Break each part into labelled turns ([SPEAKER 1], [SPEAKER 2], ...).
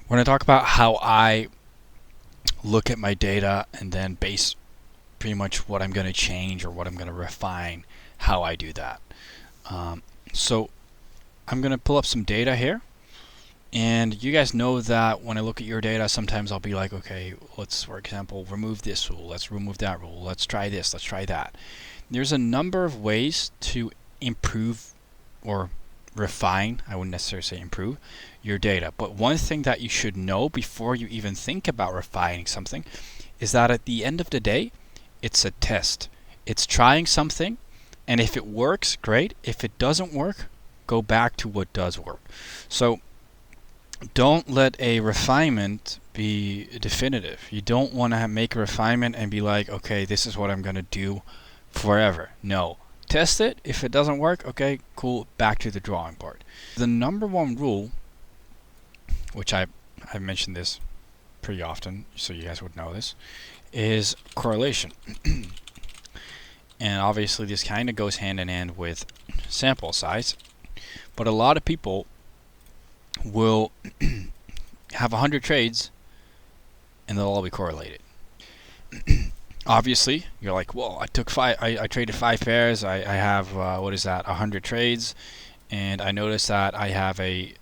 [SPEAKER 1] We're going to talk about how I look at my data and then base pretty much what I'm going to change or what I'm going to refine, how I do that. So I'm going to pull up some data here. And you guys know that when I look at your data, sometimes I'll be like, okay, let's, for example, remove this rule, let's remove that rule, let's try this, let's try that. There's a number of ways to improve or refine, I wouldn't necessarily say improve, your data. But one thing that you should know before you even think about refining something is that at the end of the day, it's a test. It's trying something, and if it works, great. If it doesn't work, go back to what does work. So don't let a refinement be definitive. You don't want to make a refinement and be like, okay, this is what I'm going to do forever. No. Test it. If it doesn't work, okay, cool, back to the drawing board. The number one rule, which I've mentioned this pretty often, so you guys would know this, is correlation. And obviously this kind of goes hand in hand with sample size, but a lot of people will have 100 trades and they'll all be correlated. Obviously, you're like, well, I traded 5 pairs, I have, 100 trades, and I noticed that I have a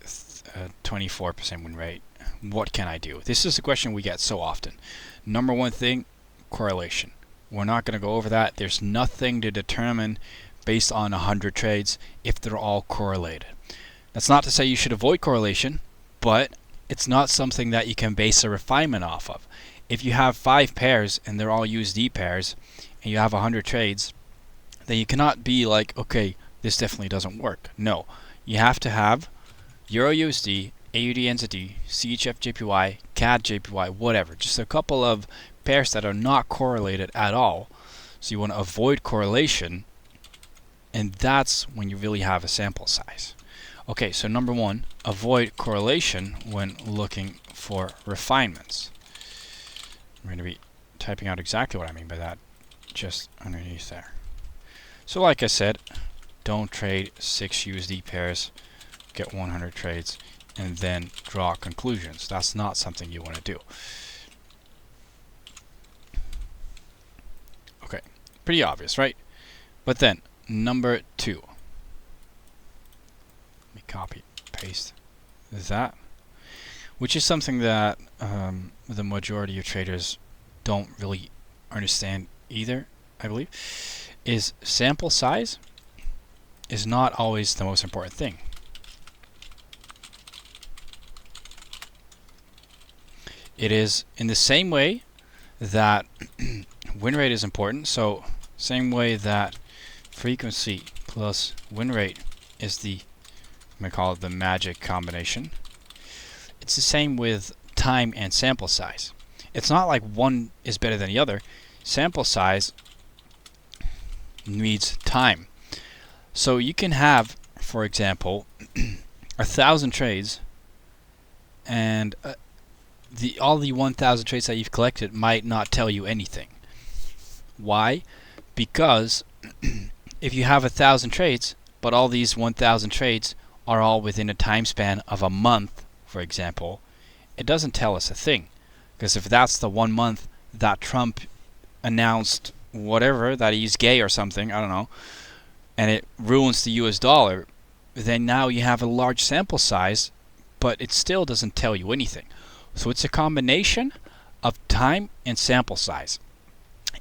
[SPEAKER 1] 24% win rate. What can I do? This is a question we get so often. Number one thing, correlation. We're not going to go over that. There's nothing to determine based on 100 trades if they're all correlated. That's not to say you should avoid correlation, but it's not something that you can base a refinement off of. If you have 5 pairs and they're all USD pairs and you have 100 trades, then you cannot be like, okay, this definitely doesn't work. No, you have to have Euro USD, AUD NZD, CHF JPY, CAD JPY, whatever. Just a couple of pairs that are not correlated at all. So you want to avoid correlation, and that's when you really have a sample size. Okay, so number one, avoid correlation when looking for refinements. I'm going to be typing out exactly what I mean by that just underneath there. So like I said, don't trade 6 USD pairs, get 100 trades, and then draw conclusions. That's not something you want to do. Okay, pretty obvious, right? But then, number 2. Let me copy, paste that, which is something that the majority of traders don't really understand either, I believe, is sample size is not always the most important thing. It is in the same way that win rate is important, so same way that frequency plus win rate is the, I'm going to call it the magic combination. It's the same with time and sample size. It's not like one is better than the other. Sample size needs time. So you can have, for example, 1,000 trades, and all the 1,000 trades that you've collected might not tell you anything. Why? Because if you have 1,000 trades, but all these 1,000 trades are all within a time span of a month, for example, it doesn't tell us a thing. Because if that's the 1 month that Trump announced whatever, that he's gay or something, I don't know, and it ruins the US dollar, then now you have a large sample size, but it still doesn't tell you anything. So it's a combination of time and sample size.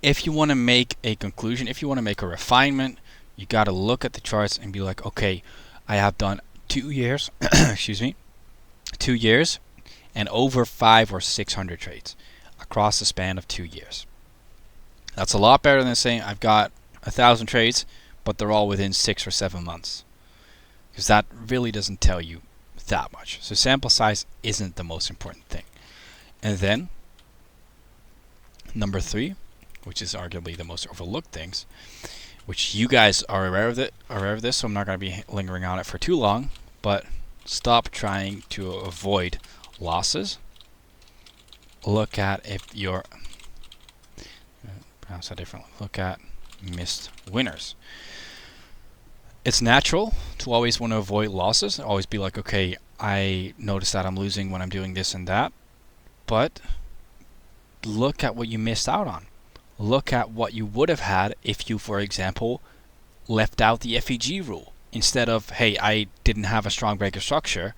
[SPEAKER 1] If you want to make a conclusion, if you want to make a refinement, you got to look at the charts and be like, okay, I have done 2 years, excuse me, 2 years and over 500 or 600 trades across the span of 2 years. That's a lot better than saying I've got 1,000 trades, but they're all within 6 or 7 months, because that really doesn't tell you that much. So sample size isn't the most important thing. And then number 3, which is arguably the most overlooked things, which you guys are aware of this, so I'm not going to be lingering on it for too long, but stop trying to avoid losses. Look at if you're pronounce that differently. Look at missed winners. It's natural to always want to avoid losses, always be like, okay, I notice that I'm losing when I'm doing this and that. But look at what you missed out on. Look at what you would have had if you, for example, left out the FEG rule. Instead of, hey, I didn't have a strong breaker structure,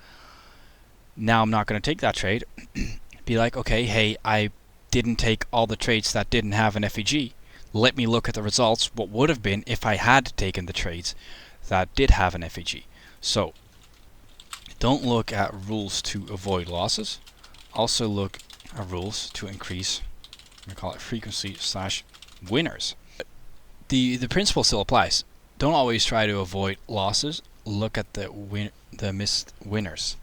[SPEAKER 1] now I'm not going to take that trade. Be like, okay, hey, I didn't take all the trades that didn't have an FEG. Let me look at the results, what would have been if I had taken the trades that did have an FEG. So, don't look at rules to avoid losses. Also look at rules to increase, we call it frequency / winners. The principle still applies. Don't always try to avoid losses. Look at the missed winners.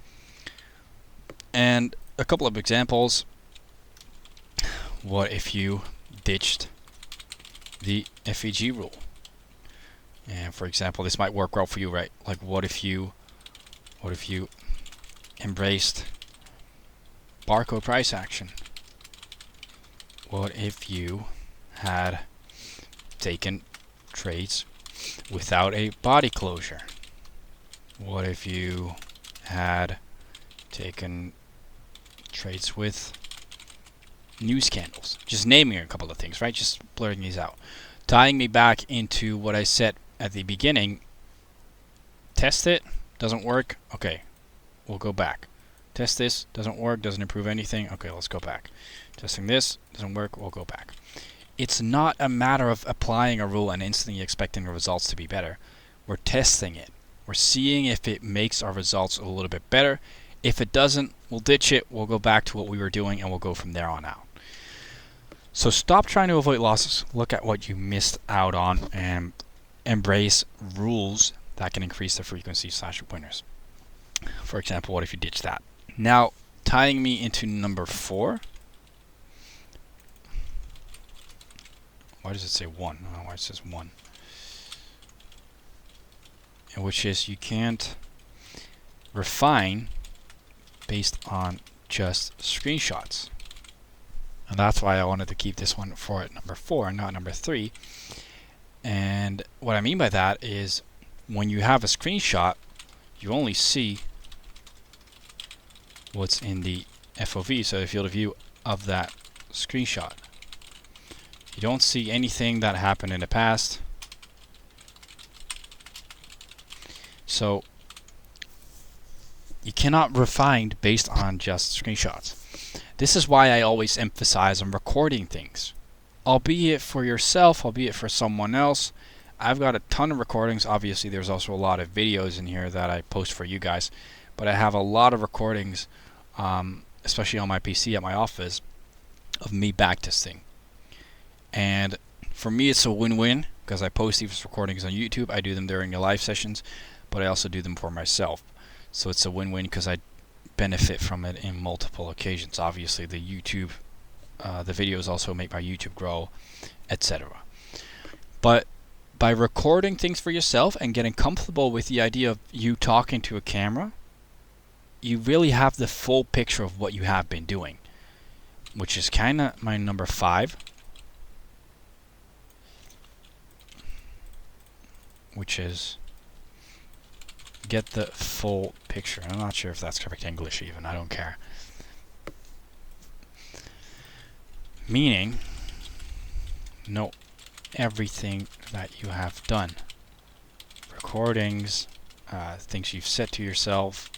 [SPEAKER 1] And a couple of examples. What if you ditched the FEG rule? And for example, this might work well for you, right? Like what if you embraced barcode price action? What if you had taken trades without a body closure? What if you had taken trades with news candles? Just naming a couple of things, right? Just blurring these out. Tying me back into what I said at the beginning. Test it, doesn't work. Okay, we'll go back. Test this, doesn't work, doesn't improve anything. Okay, let's go back. Testing this, doesn't work, we'll go back. It's not a matter of applying a rule and instantly expecting the results to be better. We're testing it. We're seeing if it makes our results a little bit better. If it doesn't, we'll ditch it, we'll go back to what we were doing, and we'll go from there on out. So stop trying to avoid losses. Look at what you missed out on and embrace rules that can increase the frequency / winners. For example, what if you ditch that? Now, tying me into number 4. Why does it say 1? I don't know why it says 1. Which is you can't refine based on just screenshots. And that's why I wanted to keep this one for number 4 and not number 3. And what I mean by that is when you have a screenshot, you only see what's in the FOV, so the field of view of that screenshot. You don't see anything that happened in the past. So you cannot refine based on just screenshots. This is why I always emphasize on recording things, albeit for yourself, albeit for someone else. I've got a ton of recordings. Obviously, there's also a lot of videos in here that I post for you guys, but I have a lot of recordings, especially on my PC at my office, of me backtesting. And for me, it's a win-win because I post these recordings on YouTube. I do them during the live sessions, but I also do them for myself. So it's a win-win because I benefit from it in multiple occasions. Obviously, the videos also make my YouTube grow, etc. But by recording things for yourself and getting comfortable with the idea of you talking to a camera, you really have the full picture of what you have been doing, which is kind of my number 5, which is get the full picture. I'm not sure if that's correct English even, I don't care. Meaning, know everything that you have done. Recordings, things you've said to yourself,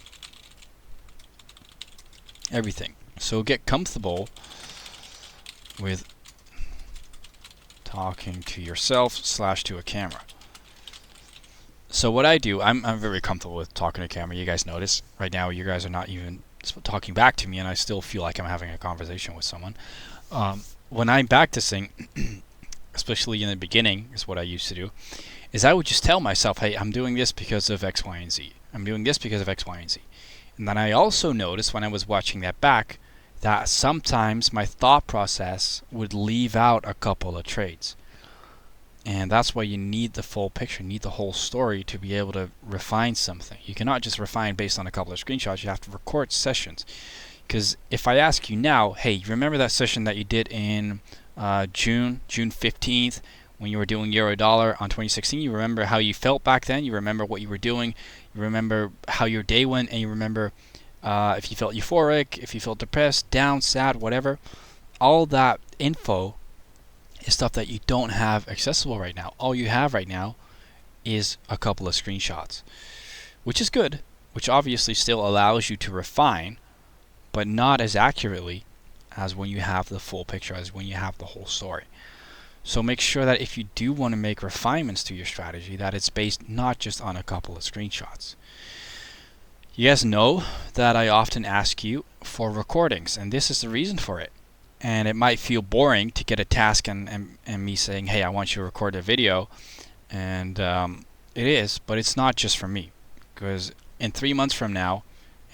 [SPEAKER 1] everything. So get comfortable with talking to yourself / to a camera. So what I do, I'm very comfortable with talking to a camera. You guys notice right now you guys are not even talking back to me, and I still feel like I'm having a conversation with someone. When I'm backtesting, especially in the beginning, is what I used to do, is I would just tell myself, hey, I'm doing this because of X, Y, and Z. I'm doing this because of X, Y, and Z. And then I also noticed when I was watching that back that sometimes my thought process would leave out a couple of trades. And that's why you need the full picture, you need the whole story to be able to refine something. You cannot just refine based on a couple of screenshots, you have to record sessions. Because if I ask you now, hey, you remember that session that you did in June 15th, when you were doing Euro Dollar on 2016, you remember how you felt back then, you remember what you were doing, you remember how your day went, and you remember if you felt euphoric, if you felt depressed, down, sad, whatever, all that info is stuff that you don't have accessible right now. All you have right now is a couple of screenshots, which is good, which obviously still allows you to refine, but not as accurately as when you have the full picture, as when you have the whole story. So make sure that if you do want to make refinements to your strategy, that it's based not just on a couple of screenshots. You guys know that I often ask you for recordings, and this is the reason for it. And it might feel boring to get a task and me saying, hey, I want you to record a video. And it is, but it's not just for me. Because in 3 months from now,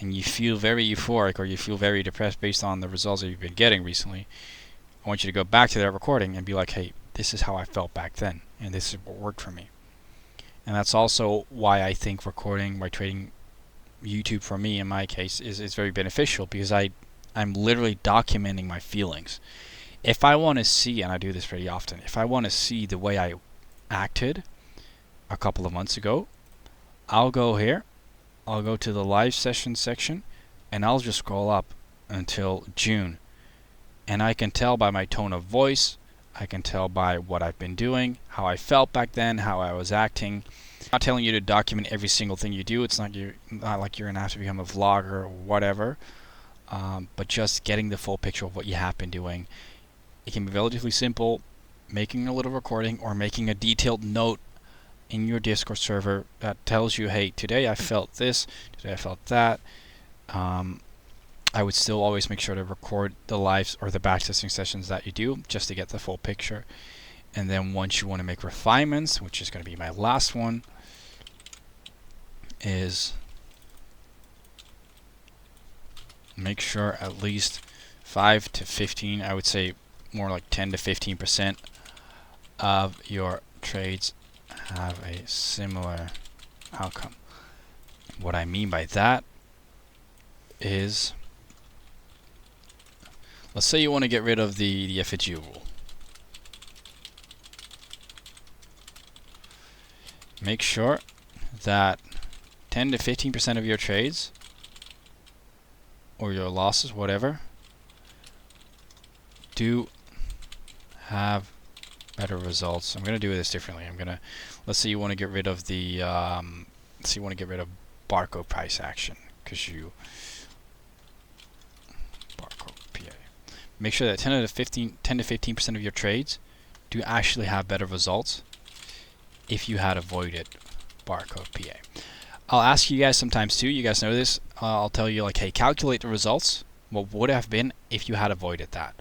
[SPEAKER 1] and you feel very euphoric or you feel very depressed based on the results that you've been getting recently, I want you to go back to that recording and be like, hey, this is how I felt back then, and this is what worked for me. And that's also why I think recording by trading YouTube, for me in my case, is very beneficial, because I'm literally documenting my feelings. If I want to see, and I do this pretty often, if I want to see the way I acted a couple of months ago, I'll go here, I'll go to the live session section, and I'll just scroll up until June. And I can tell by my tone of voice, I can tell by what I've been doing, how I felt back then, how I was acting. I'm not telling you to document every single thing you do. It's not like you're going to have to become a vlogger or whatever. But just getting the full picture of what you have been doing. It can be relatively simple, making a little recording or making a detailed note in your Discord server that tells you, hey, today I felt this, today I felt that. I would still always make sure to record the lives or the backtesting sessions that you do, just to get the full picture. And then once you want to make refinements, which is going to be my last one, is make sure at least 5 to 15, I would say more like 10 to 15% of your trades have a similar outcome. What I mean by that is, let's say you want to get rid of the FHU rule. Make sure that 10 to 15% of your trades or your losses, whatever, do have better results. I'm going to do this differently. Let's say you want to get rid of the let's say you want to get rid of barcode price action, because you barcode PA. Make sure that 10 to 15% of your trades do actually have better results if you had avoided barcode PA. I'll ask you guys sometimes too, you guys know this, I'll tell you like, hey, calculate the results, what would have been if you had avoided that.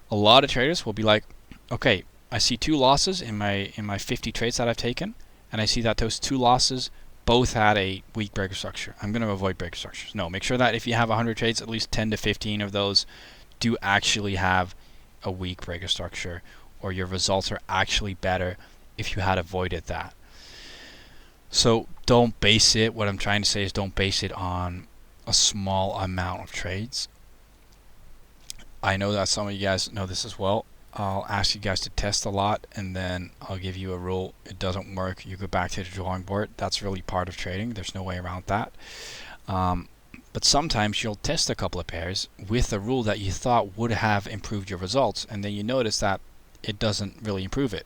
[SPEAKER 1] A lot of traders will be like, okay, I see 2 losses in my 50 trades that I've taken, and I see that those 2 losses both had a weak breaker structure. I'm going to avoid breaker structures. No, make sure that if you have 100 trades, at least 10 to 15 of those do actually have a weak breaker structure, or your results are actually better if you had avoided that. So don't base it, what I'm trying to say is don't base it on a small amount of trades. I know that some of you guys know this as well. I'll ask you guys to test a lot, and then I'll give you a rule. It doesn't work, you go back to the drawing board. That's really part of trading. There's no way around that. But sometimes you'll test a couple of pairs with a rule that you thought would have improved your results, and then you notice that it doesn't really improve it.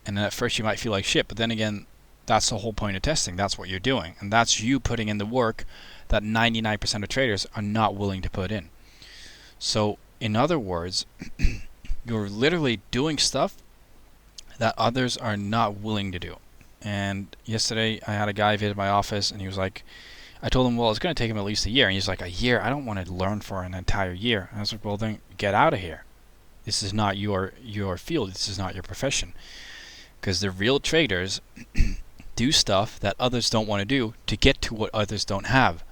[SPEAKER 1] And then at first you might feel like shit, but then again, that's the whole point of testing. That's what you're doing, and that's you putting in the work that 99% of traders are not willing to put in. So in other words, you're literally doing stuff that others are not willing to do. And yesterday I had a guy visit my office, and he was like, I told him, well, it's going to take him at least a year. And he's like, a year? I don't want to learn for an entire year. And I was like, well, then get out of here. This is not your field. This is not your profession. Because the real traders do stuff that others don't want to do to get to what others don't have.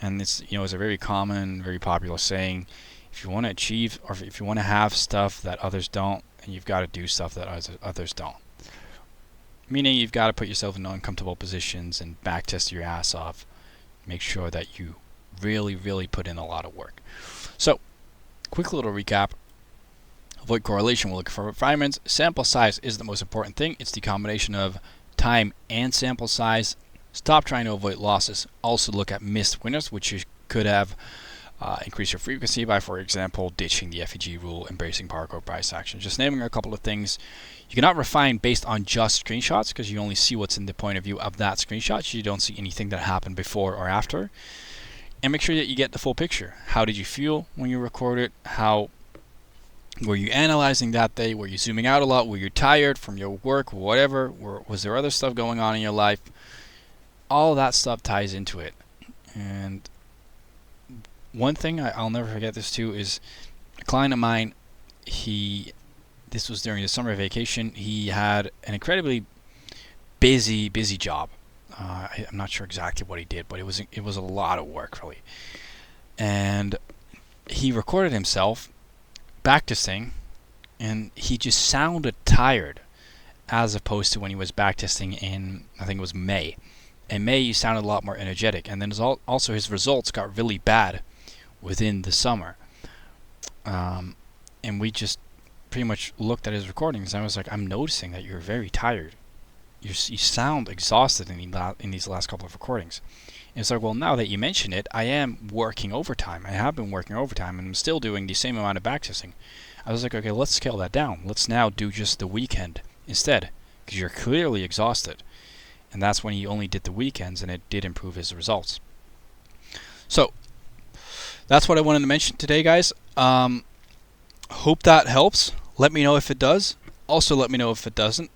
[SPEAKER 1] And it's, it's a very common, very popular saying, if you want to achieve, or if you want to have stuff that others don't, and you've got to do stuff that others don't. Meaning you've got to put yourself in uncomfortable positions and backtest your ass off. Make sure that you really, really put in a lot of work. So, quick little recap. Avoid correlation, we're looking for refinements. Sample size is the most important thing. It's the combination of time and sample size Stop trying to avoid losses. Also look at missed winners, which you could have increased your frequency by, for example, ditching the FEG rule, embracing parkour price action. Just naming a couple of things. You cannot refine based on just screenshots because you only see what's in the point of view of that screenshot. You don't see anything that happened before or after. And make sure that you get the full picture. How did you feel when you recorded? How were you analyzing that day? Were you zooming out a lot? Were you tired from your work? Whatever. Was there other stuff going on in your life? All that stuff ties into it. And one thing I'll never forget this too is a client of mine. This was during the summer vacation. He had an incredibly busy job. I'm not sure exactly what he did, but it was a lot of work really. And he recorded himself backtesting, and he just sounded tired, as opposed to when he was backtesting in, I think it was May. In May, he sounded a lot more energetic, and then also his results got really bad within the summer. And we just pretty much looked at his recordings, and I was like, I'm noticing that you're very tired. You sound exhausted in these last couple of recordings. And it's like, well, now that you mention it, I am working overtime. I have been working overtime, and I'm still doing the same amount of backtesting. I was like, okay, let's scale that down. Let's now do just the weekend instead, because you're clearly exhausted. And that's when he only did the weekends, and it did improve his results. So that's what I wanted to mention today, guys. Hope that helps. Let me know if it does. Also, let me know if it doesn't.